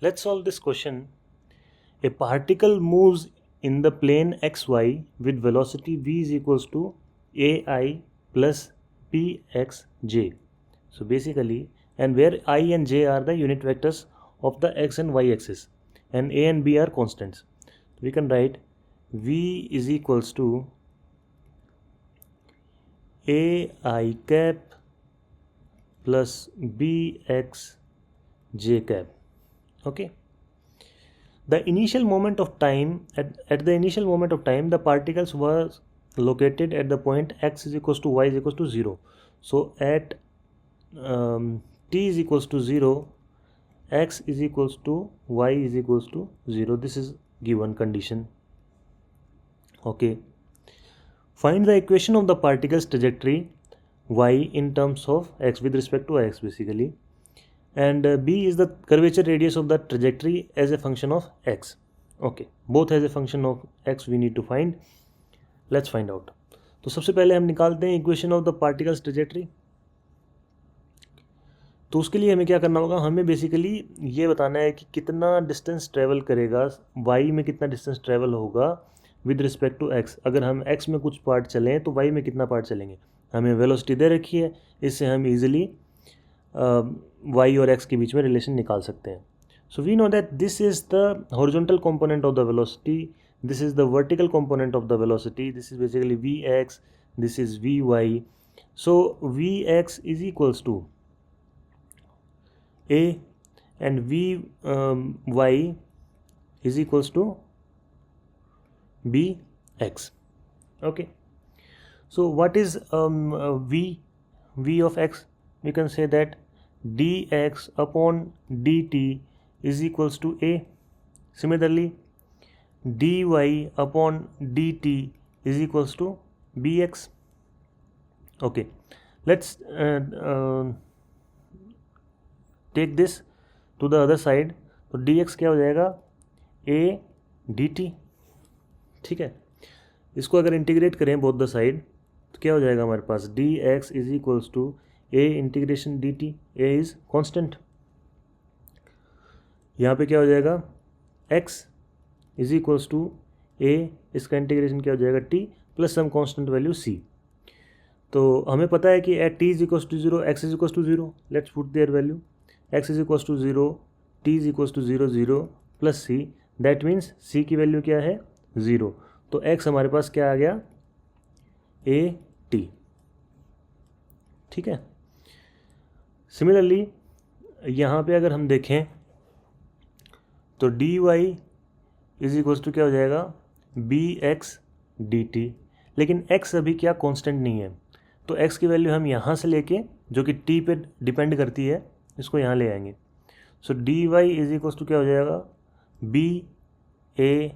Let's solve this question. A particle moves in the plane xy with velocity v is equals to ai plus pxj. So basically, and where I and j are the unit vectors of the x and y axis, and a and b are constants. We can write v is equals to ai cap plus bx j cap. Okay. The initial moment of time at the initial moment of time the particles were located at the point x is equals to y is equals to 0. So at t is equals to 0, x is equals to y is equals to 0. This is given condition. Okay. Find the equation of the particle's trajectory y in terms of x with respect to x basically. And b is the curvature radius of the trajectory as a function of x. Okay, both as a function of x we need to find. Let's find out. तो सबसे पहले हम निकालते हैं equation of the particles trajectory. तो उसके लिए हमें क्या करना होगा, हमें बेसिकली ये बताना है कि कितना डिस्टेंस ट्रेवल करेगा, y में कितना डिस्टेंस ट्रेवल होगा विद रिस्पेक्ट टू x. अगर हम x में कुछ पार्ट चलें तो y में कितना पार्ट चलेंगे. हमें वेलोसिटी दे रखी है, इससे हम इजीली y और x के बीच में रिलेशन निकाल सकते हैं. So we know that this is the horizontal component of the velocity, this is the vertical component of the velocity, this is basically vx, this is vy. So vx is equals to a and vy is equals to bx. Okay, so what is v of x? We can say that dx upon dt is equals to a. Similarly, dy upon dt is equals to bx. Okay, let's take this to the other side. तो dx क्या हो जाएगा, a dt. ठीक है, इसको अगर integrate करें both the side तो क्या हो जाएगा हमारे पास, dx is equals to a integration dt. a is constant. यहाँ पे क्या हो जाएगा, x is equals to a, इसका इंटीग्रेशन क्या हो जाएगा t plus some constant value c. तो हमें पता है कि at t is equals to 0, x is equals to 0. Let's put their value. x is equals to 0, t is equals to 0 0 plus c. That means c की value क्या है, 0. तो x हमारे पास क्या आ गया, a t. ठीक है. सिमिलरली यहाँ पे अगर हम देखें तो dy इज इक्वल्स टू क्या हो जाएगा, bx dt. लेकिन x अभी क्या कांस्टेंट नहीं है, तो x की वैल्यू हम यहाँ से लेके जो कि t पे डिपेंड करती है इसको यहाँ ले आएंगे. सो dy इज इक्वल्स टू क्या हो जाएगा, b a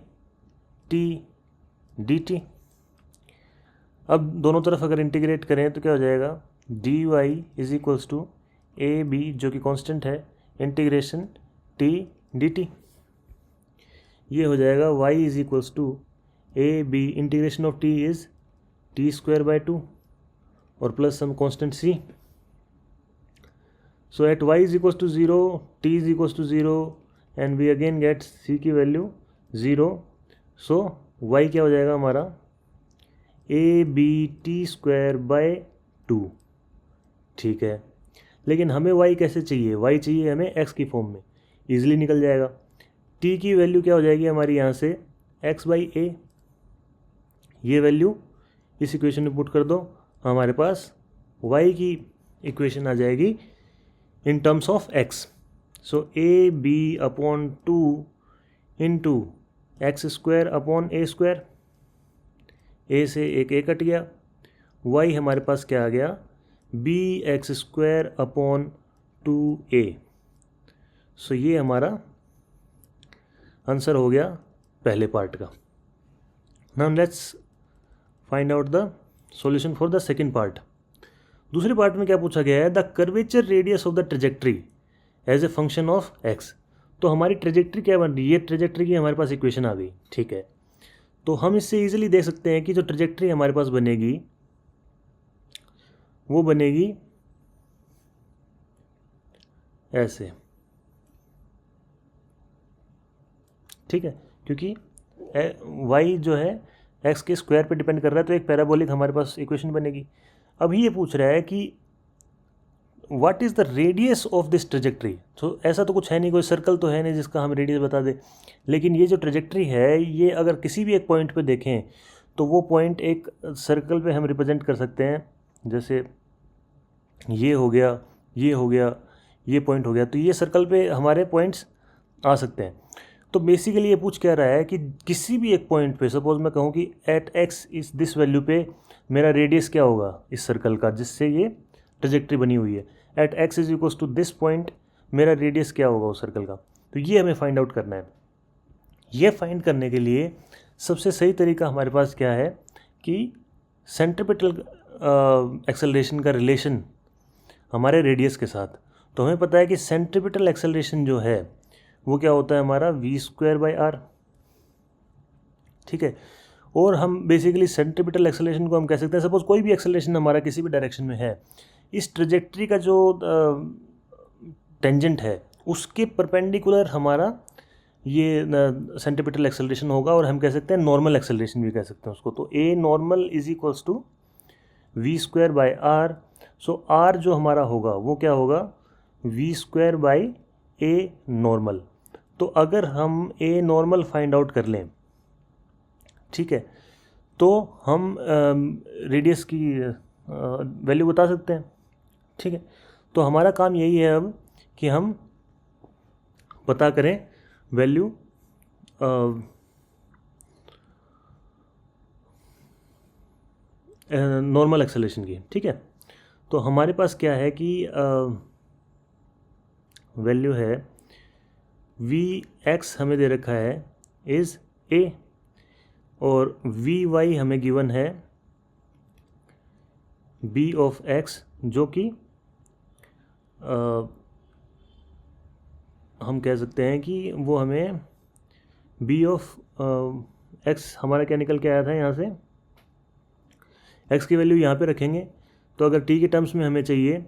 t dt. अब दोनों तरफ अगर इंटीग्रेट करें तो क्या हो जाएगा, dy is equals to a b जो कि कांस्टेंट है इंटीग्रेशन t dt. ये हो जाएगा y is equals to a b integration of t is t square by 2 और plus some constant c. So at y is equals to 0, t is equals to 0 and we again get c की value 0. So y क्या हो जाएगा हमारा, a b t square by 2. ठीक है, लेकिन हमें y कैसे चाहिए, y चाहिए हमें x की फॉर्म में. ईजिली निकल जाएगा. t की वैल्यू क्या हो जाएगी हमारी यहाँ से, x बाई a. ये वैल्यू इस इक्वेशन में पुट कर दो, हमारे पास y की इक्वेशन आ जाएगी in terms of x. So a b upon 2 into x square upon a square. a से एक a कट गया, y हमारे पास क्या आ गया, b x square upon 2a. सो ये हमारा आंसर हो गया पहले पार्ट का. Now let's find out the solution for the second part. दूसरे पार्ट में क्या पूछा गया है, the curvature radius of the trajectory as a function of x. तो हमारी ट्रेजेक्ट्री क्या बन रही है, ये ट्रेजेक्ट्री की हमारे पास इक्वेशन आ गई. ठीक है, तो हम इससे इजीली देख सकते हैं कि जो ट्रेजेक्ट्री हमारे पास बनेगी वो बनेगी ऐसे. ठीक है, क्योंकि y जो है x के स्क्वायर पे डिपेंड कर रहा है, तो एक पैराबोलिक हमारे पास इक्वेशन बनेगी। अभी ये पूछ रहा है कि what is the radius of this trajectory. तो ऐसा तो कुछ है नहीं, कोई सर्कल तो है नहीं जिसका हम रेडियस बता दें, लेकिन ये जो ट्रेजेक्ट्री है ये अगर किसी भी एक पॉइंट पे देखें तो वो पॉइंट एक सर्कल पे हम रिप्रेजेंट कर सकते हैं। जैसे ये हो गया, ये हो गया, ये पॉइंट हो गया, तो ये सर्कल पे हमारे पॉइंट्स आ सकते हैं। तो बेसिकली ये पूछ क्या रहा है कि किसी भी एक पॉइंट पे, सपोज मैं कहूँ कि एट एक्स इस दिस वैल्यू पे मेरा रेडियस क्या होगा इस सर्कल का जिससे ये ट्रेजेक्ट्री बनी हुई है। At x is equals to this point मेरा रेडियस क्या होगा उस सर्कल का। तो ये हमें फाइंड आउट करना है। ये फाइंड करने के लिए सबसे सही तरीका हमारे पास क्या है कि सेंट्रीपिटल एक्सेलरेशन का रिलेशन हमारे रेडियस के साथ। तो हमें पता है कि सेंट्रीपिटल एक्सेलरेशन जो है वो क्या होता है हमारा v²/r, ठीक है। और हम बेसिकली सेंट्रीपिटल एक्सेलरेशन को हम कह सकते हैं, सपोज कोई भी एक्सेलरेशन हमारा किसी भी डायरेक्शन में है, इस ट्रेजेक्ट्री का जो टेंजेंट है उसके परपेंडिकुलर हमारा ये सेंट्रीपिटल एक्सेलरेशन होगा, और हम कह सकते हैं नॉर्मल एक्सेलरेशन भी कह सकते हैं उसको। तो a normal is equals to v²/r। So r जो हमारा होगा वो क्या होगा v²/a नॉर्मल। तो अगर हम a नॉर्मल फाइंड आउट कर लें, ठीक है, तो हम रेडियस की वैल्यू बता सकते हैं, ठीक है। तो हमारा काम यही है अब कि हम पता करें वैल्यू नॉर्मल एक्सेलरेशन की, ठीक है। तो हमारे पास क्या है कि वैल्यू है Vx हमें दे रखा है इज़ a, और Vy हमें गिवन है b ऑफ x, जो कि हम कह सकते हैं कि वो हमें b ऑफ x हमारा क्या निकल के आया था यहाँ से, x की वैल्यू यहाँ पे रखेंगे। तो अगर t के टर्म्स में हमें चाहिए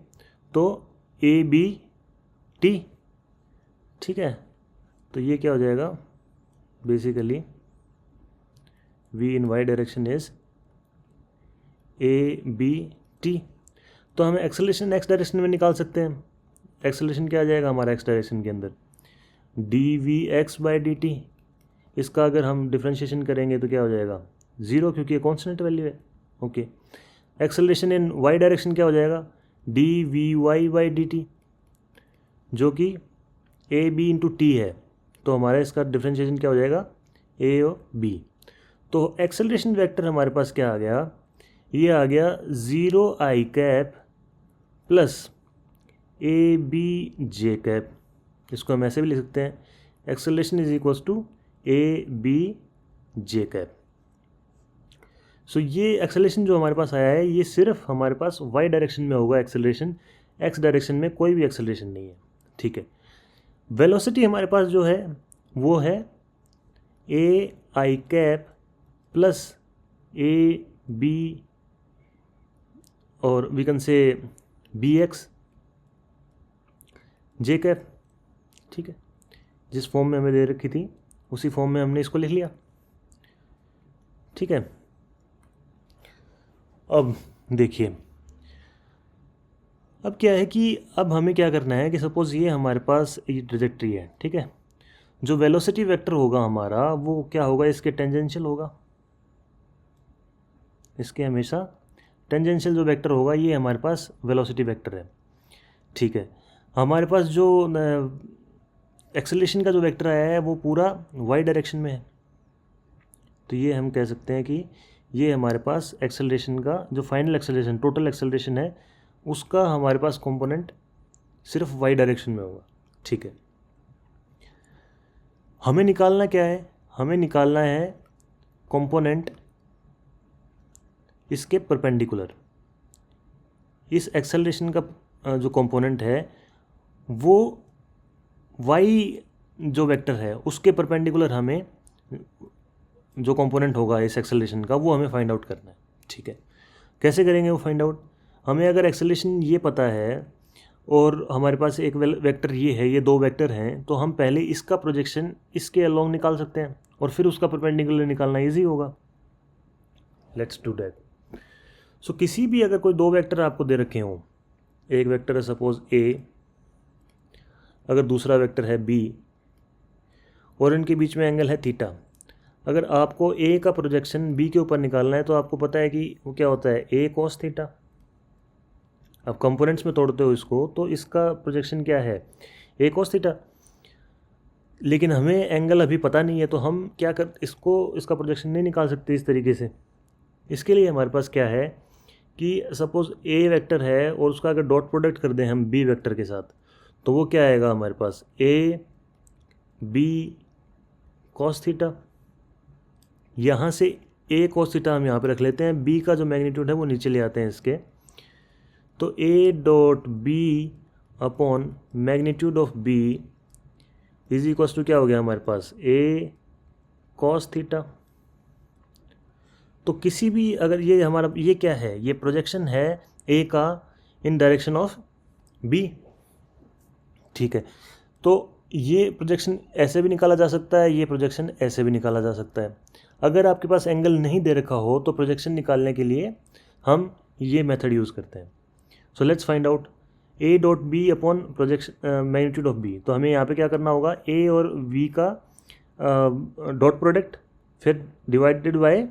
तो a b t, ठीक है। तो ये क्या हो जाएगा basically v in y direction is a b t। तो हमें एक्सेलरेशन x डायरेक्शन में निकाल सकते हैं। एक्सेलरेशन क्या आ जाएगा हमारा x डायरेक्शन के अंदर dvx/dt। इसका अगर हम डिफ्रेंशिएशन करेंगे तो क्या हो जाएगा 0, क्योंकि ये कॉन्स्टेंट वैल्यू है, okay. Acceleration in y direction क्या हो जाएगा dvy/dt, जो कि a b इंटू टी है। तो हमारा इसका डिफ्रेंशिएशन क्या हो जाएगा a और b। तो एक्सेलरेशन वेक्टर हमारे पास क्या आ गया, ये आ गया 0i कैप प्लस abj। इसको हम ऐसे भी लिख सकते हैं, acceleration is equals to abj। So ये एक्सेलरेशन जो हमारे पास आया है ये सिर्फ हमारे पास y डायरेक्शन में होगा एक्सेलरेशन, x डायरेक्शन में कोई भी एक्सेलरेशन नहीं है, ठीक है। वेलोसिटी हमारे पास जो है वो है ai कैप प्लस ab और we can say bx j cap, ठीक है। जिस फॉर्म में हमें दे रखी थी उसी फॉर्म में हमने इसको लिख लिया, ठीक है। अब देखिए, अब क्या है कि अब हमें क्या करना है कि सपोज़ ये हमारे पास ये ट्रेजेक्ट्री है, ठीक है। जो वेलोसिटी वेक्टर होगा हमारा वो क्या होगा, इसके टेंजेंशियल होगा, इसके हमेशा टेंजेंशियल जो वेक्टर होगा ये हमारे पास वेलोसिटी वेक्टर है, ठीक है। हमारे पास जो एक्सेलरेशन का जो वेक्टर आया है वो पूरा y डायरेक्शन में है। तो ये हम कह सकते हैं कि ये हमारे पास एक्सेलरेशन का जो फाइनल एक्सेलरेशन टोटल एक्सेलरेशन है उसका हमारे पास कंपोनेंट सिर्फ y डायरेक्शन में होगा, ठीक है। हमें निकालना क्या है, हमें निकालना है कंपोनेंट इसके परपेंडिकुलर। इस एक्सेलरेशन का जो कंपोनेंट है वो y जो वेक्टर है उसके परपेंडिकुलर हमें जो कंपोनेंट होगा इस एक्सेलरेशन का वो हमें फाइंड आउट करना है, ठीक है। कैसे करेंगे वो फाइंड आउट, हमें अगर एक्सेलरेशन ये पता है और हमारे पास एक वेक्टर ये है, ये दो वेक्टर हैं, तो हम पहले इसका प्रोजेक्शन इसके अलोंग निकाल सकते हैं और फिर उसका परपेंडिकुलर निकालना ईजी होगा। Let's do that. सो किसी भी अगर कोई दो वेक्टर आपको दे रखे हों, एक वेक्टर है सपोज ए, अगर दूसरा वेक्टर है बी, और इनके बीच में एंगल है थीटा। अगर आपको ए का प्रोजेक्शन बी के ऊपर निकालना है तो आपको पता है कि वो क्या होता है, ए कॉस थीटा। अब कंपोनेंट्स में तोड़ते हो इसको तो इसका प्रोजेक्शन क्या है, ए कॉस थीटा। लेकिन हमें एंगल अभी पता नहीं है तो हम क्या कर इसका प्रोजेक्शन नहीं निकाल सकते इस तरीके से। इसके लिए हमारे पास क्या है कि सपोज ए वेक्टर है और उसका अगर डॉट प्रोडक्ट कर दें हम बी वेक्टर के साथ, तो वो क्या आएगा हमारे पास, ए बी कॉस थीटा। यहाँ से ए कॉस थीटा हम यहाँ पे रख लेते हैं, बी का जो मैग्नीट्यूड है वो नीचे ले आते हैं इसके, तो ए dot b upon magnitude of b is equals to क्या हो गया हमारे पास, ए कॉस थीटा। तो किसी भी अगर ये हमारा ये क्या है, ये प्रोजेक्शन है ए का इन डायरेक्शन ऑफ बी, ठीक है। तो ये प्रोजेक्शन ऐसे भी निकाला जा सकता है, ये प्रोजेक्शन ऐसे भी निकाला जा सकता है। अगर आपके पास एंगल नहीं दे रखा हो तो प्रोजेक्शन निकालने के लिए हम ये मेथड यूज़ करते हैं। So let's find out a dot b upon projection magnitude of b. तो हमें यहाँ पे क्या करना होगा, ए और वी का डॉट प्रोडक्ट फिर divided by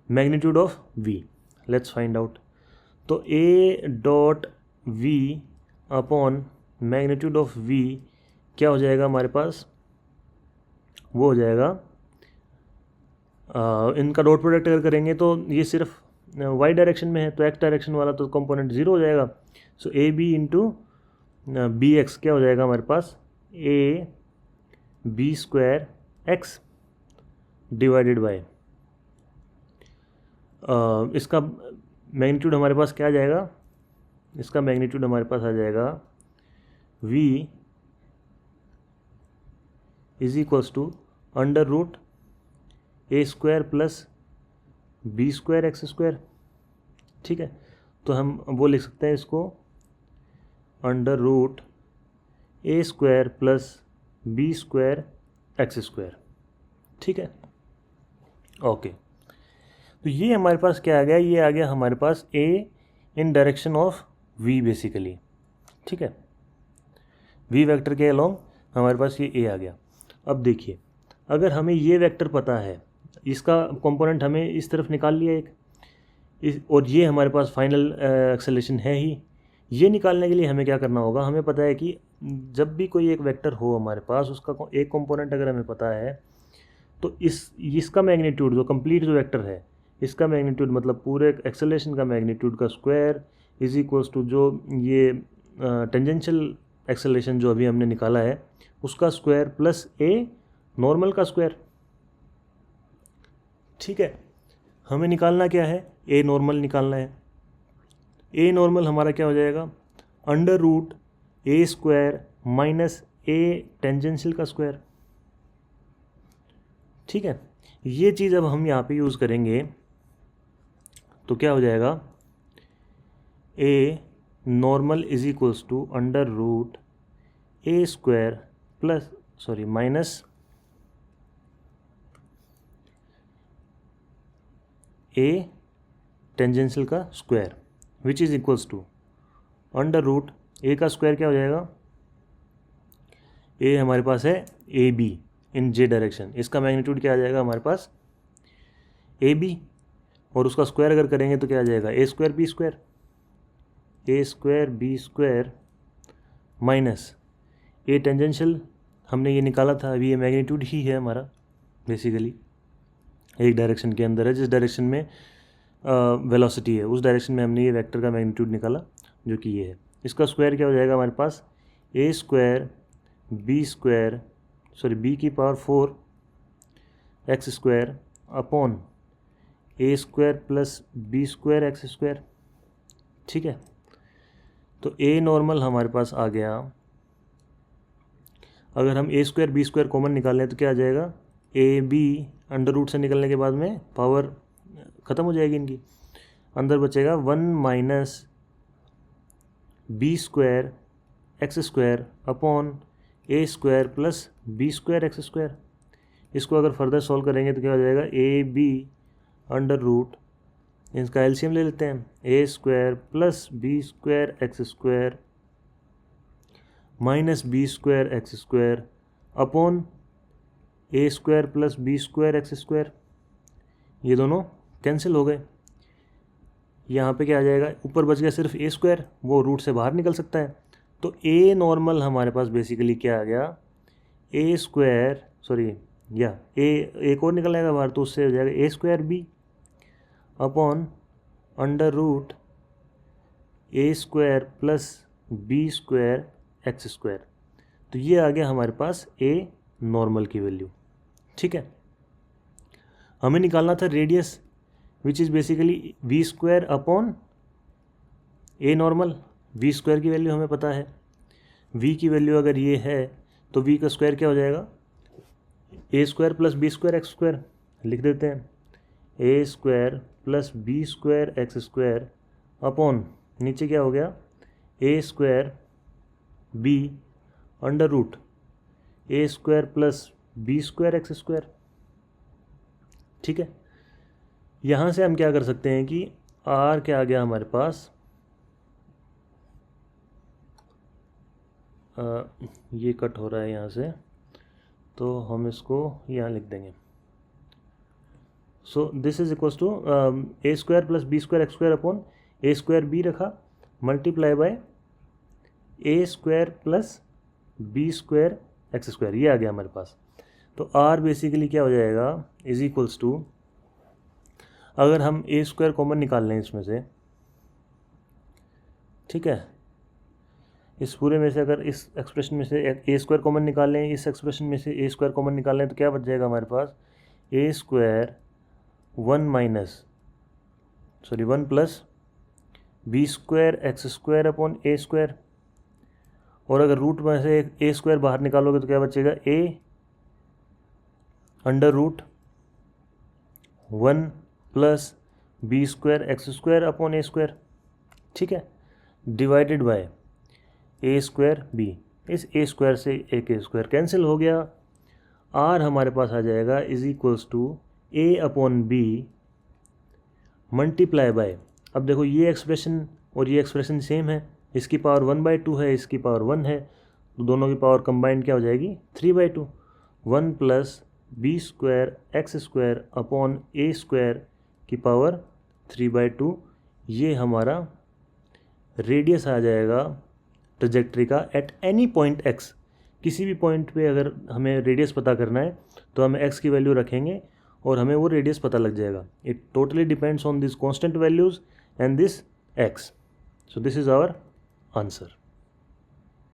magnitude of V. Let's find out. तो ए dot V upon magnitude of V क्या हो जाएगा हमारे पास, वो हो जाएगा इनका डॉट प्रोडक्ट अगर करेंगे तो ये सिर्फ वाई डायरेक्शन में है तो एक्स डायरेक्शन वाला तो कंपोनेंट ज़ीरो हो जाएगा। So A B into B X क्या हो जाएगा हमारे पास, A B square X divided by इसका मैग्नीट्यूड हमारे पास क्या आ जाएगा, इसका मैग्नीट्यूड हमारे पास आ जाएगा v is equals to under root A square plus B square x square, ठीक है। तो हम वो लिख सकते हैं इसको अंडर रूट ए square plus B square x square, ठीक है। ओके, तो ये हमारे पास क्या आ गया, ये आ गया हमारे पास A in direction of V basically, ठीक है। वी वेक्टर के अलोंग हमारे पास ये ए आ गया। अब देखिए अगर हमें ये वेक्टर पता है, इसका कंपोनेंट हमें इस तरफ निकाल लिया एक, और ये हमारे पास फाइनल एक्सेलरेशन है ही, ये निकालने के लिए हमें क्या करना होगा, हमें पता है कि जब भी कोई एक वेक्टर हो हमारे पास उसका एक कंपोनेंट अगर हमें पता है तो इसका मैग्नीट्यूड जो कंप्लीट जो वेक्टर है इसका मैग्नीट्यूड मतलब पूरे एक्सेलरेशन का मैग्नीट्यूड का स्क्वायर इज इक्वल्स टू जो ये टेंजेंशियल एक्सेलरेशन जो अभी हमने निकाला है उसका स्क्वायर प्लस ए नॉर्मल का स्क्वायर, ठीक है। हमें निकालना क्या है, ए नॉर्मल निकालना है। ए नॉर्मल हमारा क्या हो जाएगा, under root A square minus a tangential का स्क्वायर, ठीक है। ये चीज़ अब हम यहाँ पे यूज़ करेंगे तो क्या हो जाएगा, a normal is equals to under root A square plus minus a tangential का square which is equals to under root a का स्क्वायर क्या हो जाएगा, ए हमारे पास है a b in j direction, इसका मैग्नीट्यूड क्या आ जाएगा हमारे पास ए बी, और उसका स्क्वायर अगर करेंगे तो क्या आ जाएगा a square b square, a square b square minus a tangential हमने ये निकाला था, अभी ये मैग्नीट्यूड ही है हमारा बेसिकली, एक डायरेक्शन के अंदर है जिस डायरेक्शन में वेलोसिटी है उस डायरेक्शन में हमने ये वेक्टर का मैग्नीट्यूड निकाला जो कि ये है। इसका स्क्वायर क्या हो जाएगा हमारे पास, a square b square b की power 4 x square upon a square plus B square x square, ठीक है। तो ए नॉर्मल हमारे पास आ गया, अगर हम ए स्क्वायर बी स्क्वायर कॉमन निकाल लें तो क्या आ जाएगा, ए बी अंडर रूट से निकलने के बाद में पावर ख़त्म हो जाएगी इनकी, अंदर बचेगा 1 minus b square x square upon a square plus B square x square. इसको अगर फर्दर सॉल्व करेंगे तो क्या हो जाएगा, ए बी अंडर रूट, इसका एलसीएम ले लेते हैं, a square plus B square x square minus b square x square upon a square plus B square x square. ये दोनों कैंसिल हो गए। यहाँ पे क्या आ जाएगा, ऊपर बच गया सिर्फ ए स्क्वायर, वो रूट से बाहर निकल सकता है। तो ए नॉर्मल हमारे पास बेसिकली क्या आ गया, ए स्क्वायर सॉरी या ए एक और निकल आएगा बाहर, तो उससे हो जाएगा a square b upon under root A square plus B square x square. तो ये आ गया हमारे पास ए नॉर्मल की वैल्यू। ठीक है, हमें निकालना था radius which is basically v square upon a normal. V square की वैल्यू हमें पता है, वी की वैल्यू अगर ये है तो वी का स्क्वायर क्या हो जाएगा, a square plus B square x square. लिख देते हैं a square plus B square x square upon नीचे क्या हो गया, a square b under root A square plus B square x square. ठीक है, यहाँ से हम क्या कर सकते हैं कि आर क्या आ गया हमारे पास, ये कट हो रहा है यहाँ से, तो हम इसको यहाँ लिख देंगे। So this is equals to a square plus B square x square upon a square b रखा multiply by a square plus B square x square. ये आ गया हमारे पास। तो आर बेसिकली क्या हो जाएगा, इज इक्वल्स टू, अगर हम ए स्क्वायर कॉमन निकाल लें इसमें से, ठीक है, इस पूरे में से अगर इस एक्सप्रेशन में से ए स्क्वायर कॉमन निकाल लें, इस एक्सप्रेशन में से ए स्क्वायर कॉमन निकाल लें, तो क्या बच जाएगा हमारे पास, a square one plus B square x square upon a square. और अगर रूट में से ए स्क्वायर बाहर निकालोगे तो क्या बचेगा, a under root 1 plus B square x square upon a square. ठीक है, divided by a square b. इस ए स्क्वायर से एक ए स्क्वायर कैंसिल हो गया। आर हमारे पास आ जाएगा is equals to a upon b multiply by, अब देखो ये एक्सप्रेशन और ये एक्सप्रेशन सेम है, इसकी पावर 1/2 है, इसकी पावर 1 है, तो दोनों की पावर कंबाइंड क्या हो जाएगी, 3/2। 1 plus B square x square upon a square की पावर 3/2। ये हमारा रेडियस आ जाएगा ट्रजेक्टरी का एट एनी पॉइंट एक्स। किसी भी पॉइंट पे अगर हमें रेडियस पता करना है तो हम एक्स की वैल्यू रखेंगे और हमें वो रेडियस पता लग जाएगा। It totally depends on this constant values and this x. So this is our answer.